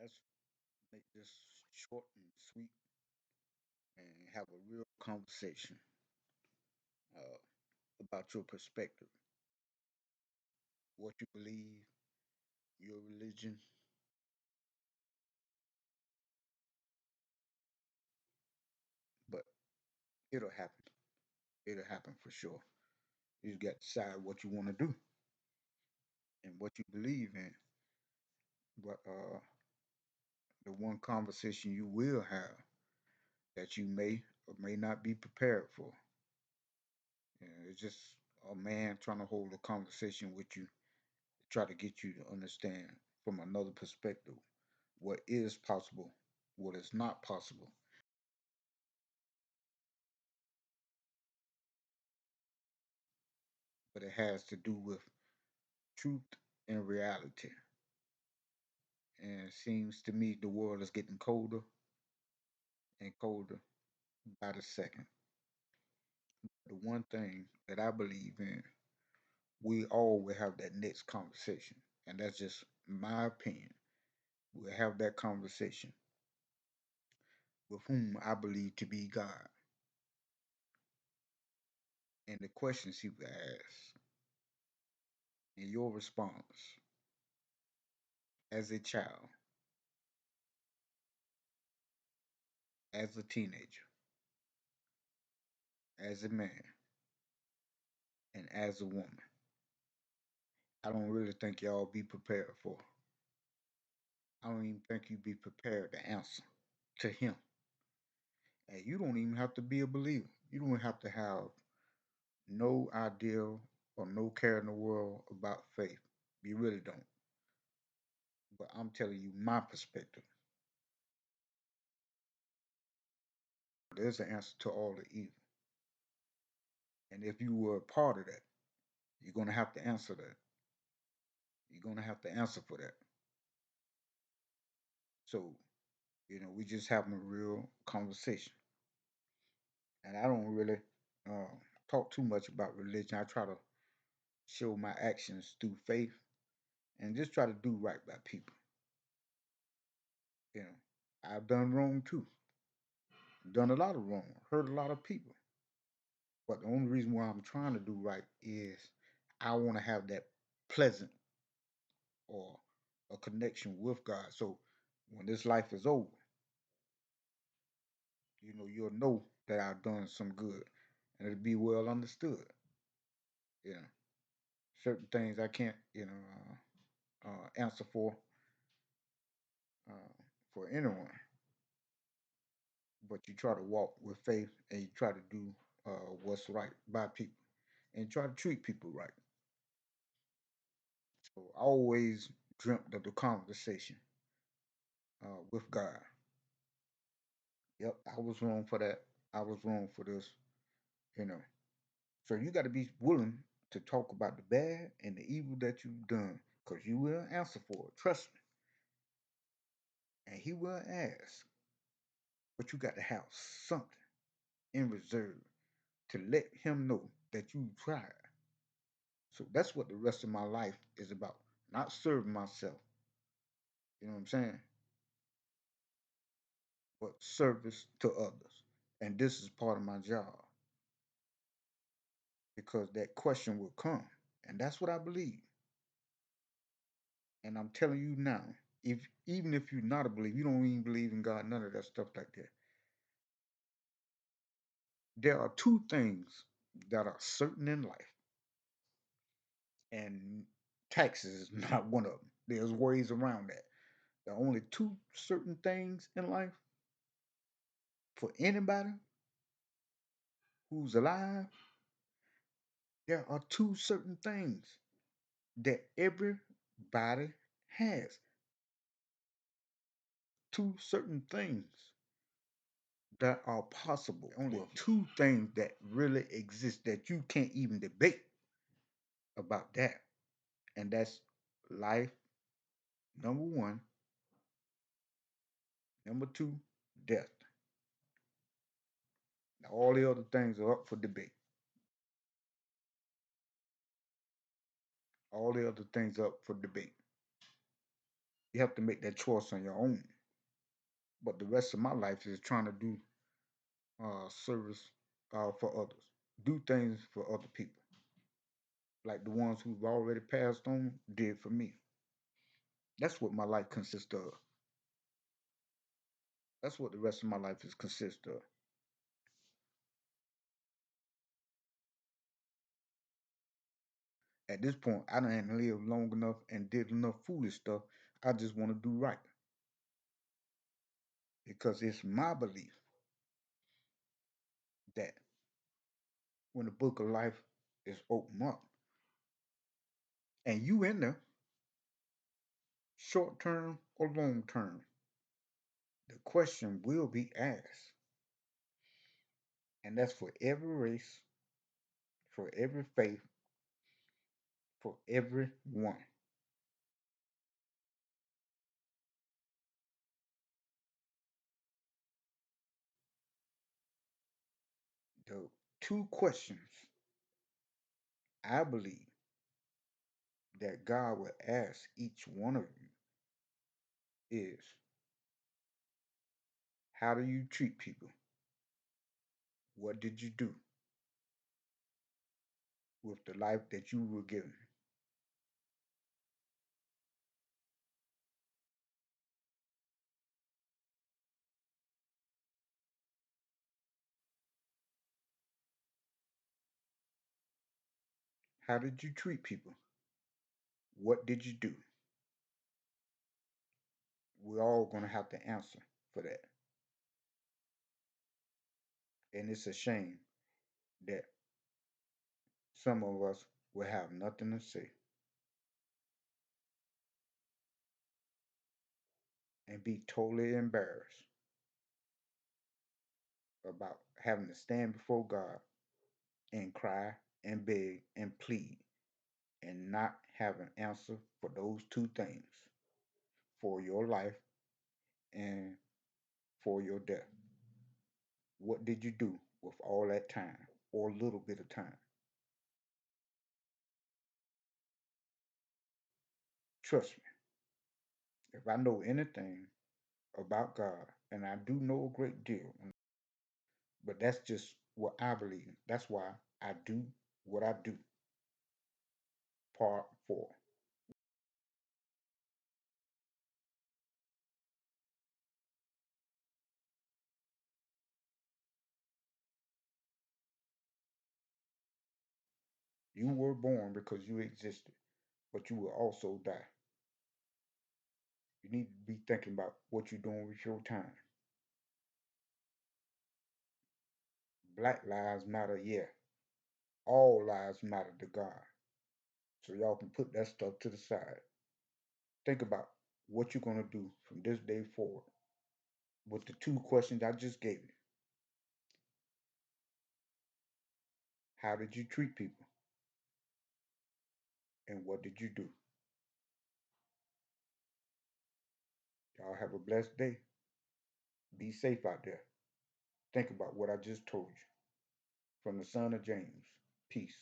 Let's make this short and sweet and have a real conversation uh, about your perspective, what you believe, your religion, but it'll happen. It'll happen for sure. You just got to decide what you want to do and what you believe in. But the one conversation you will have that you may or may not be prepared for. It's just a man trying to hold a conversation with you, try to get you to understand from another perspective what is possible, what is not possible. But it has to do with truth and reality. And it seems to me the world is getting colder and colder by the second. The one thing that I believe in, we all will have that next conversation. And that's just my opinion. We'll have that conversation with whom I believe to be God. And the questions he will ask and your response as a child, as a teenager, as a man, and as a woman. I don't really think y'all be prepared for. I don't even think you be prepared to answer to him. And you don't even have to be a believer. You don't have to have no idea or no care in the world about faith. You really don't. But I'm telling you my perspective. There's an answer to all the evil. And if you were a part of that, you're gonna have to answer that. You're gonna have to answer for that. So, we just having a real conversation. And I don't really uh, talk too much about religion. I try to show my actions through faith and just try to do right by people. You know, I've done wrong too, done a lot of wrong, hurt a lot of people. But the only reason why I'm trying to do right is I want to have that pleasant or a connection with God. So when this life is over, you'll know that I've done some good and it'll be well understood. You know, certain things I can't, answer uh, for anyone, but you try to walk with faith and you try to do what's right by people and try to treat people right. So I always dreamt of the conversation with God. Yep, I was wrong for that. I was wrong for this, you know. So you got to be willing to talk about the bad and the evil that you've done because you will answer for it. Trust me. And he will ask, but you got to have something in reserve to let him know that you tried. So that's what the rest of my life is about. Not serving myself, you know what I'm saying? But service to others. And this is part of my job because that question will come. And that's what I believe. And I'm telling you now, if even if you're not a believer, you don't even believe in God, none of that stuff like that. There are two things that are certain in life, and taxes is not one of them. There's ways around that. There are only two certain things in life for anybody who's alive. There are two certain things that everybody has. Two certain things that are possible. Only two things that really exist that you can't even debate about that. And that's life, number one. Number two, death. Now, all the other things are up for debate. All the other things are up for debate. You have to make that choice on your own. But the rest of my life is trying to do service for others, do things for other people, like the ones who've already passed on did for me. That's what my life consists of. That's what the rest of my life is consist of. At this point, I done lived long enough and did enough foolish stuff. I just want to do right because it's my belief that when the book of life is opened up and you in there, short term or long term, the question will be asked. And that's for every race, for every faith, for everyone. The two questions I believe that God will ask each one of you is, how do you treat people? What did you do with the life that you were given? How did you treat people? What did you do? We're all going to have to answer for that. And it's a shame that some of us will have nothing to say and be totally embarrassed about having to stand before God and cry and beg and plead and not have an answer for those two things, for your life and for your death. What did you do with all that time or a little bit of time? Trust me, if I know anything about God, and I do know a great deal, but that's just what I believe. That's why I do what I do. Part four. You were born because you existed, but you will also die. You need to be thinking about what you're doing with your time. Black lives matter, yeah. All lives matter to God. So y'all can put that stuff to the side. Think about what you're going to do from this day forward with the two questions I just gave you. How did you treat people? And what did you do? Y'all have a blessed day. Be safe out there. Think about what I just told you. From the son of James. Peace.